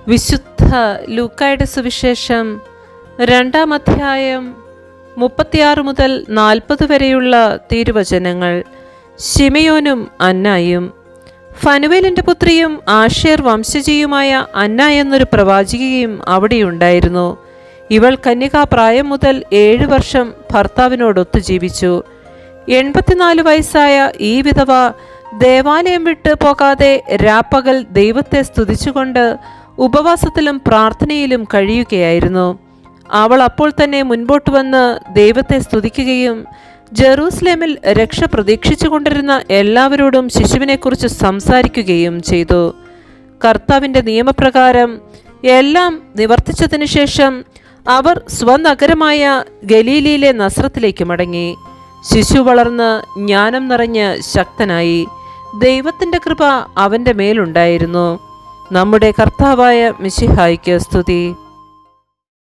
വിശുദ്ധ ലൂക്കായുടെ സുവിശേഷം 2-ാം അധ്യായം 36 മുതൽ 40 വരെയുള്ള തിരുവചനങ്ങൾ. ശിമയോനും അന്നായും. ഫനുവേലിന്റെ പുത്രിയും ആഷേർ വംശജിയുമായ അന്ന എന്നൊരു പ്രവാചികയും അവിടെയുണ്ടായിരുന്നു. ഇവൾ കന്യകാപ്രായം മുതൽ 7 വർഷം ഭർത്താവിനോടൊത്തു ജീവിച്ചു. 84 വയസ്സായ ഈ വിധവ ദേവാലയം വിട്ട് പോകാതെ രാപ്പകൽ ദൈവത്തെ സ്തുതിച്ചുകൊണ്ട് ഉപവാസത്തിലും പ്രാർത്ഥനയിലും കഴിയുകയായിരുന്നു. അവൾ അപ്പോൾ തന്നെ മുൻപോട്ട് വന്ന് ദൈവത്തെ സ്തുതിക്കുകയും ജെറൂസലേമിൽ രക്ഷ പ്രതീക്ഷിച്ചു കൊണ്ടിരുന്ന എല്ലാവരോടും ശിശുവിനെക്കുറിച്ച് സംസാരിക്കുകയും ചെയ്തു. കർത്താവിൻ്റെ നിയമപ്രകാരം എല്ലാം നിവർത്തിച്ചതിനു ശേഷം അവർ സ്വനഗരമായ ഗലീലയിലെ നസ്രത്തിലേക്ക് മടങ്ങി. ശിശു വളർന്ന് ജ്ഞാനം നിറഞ്ഞ് ശക്തനായി. ദൈവത്തിൻ്റെ കൃപ അവൻ്റെ മേലുണ്ടായിരുന്നു. നമ്മുടെ കർത്താവായ മിശിഹായ്ക്ക് സ്തുതി.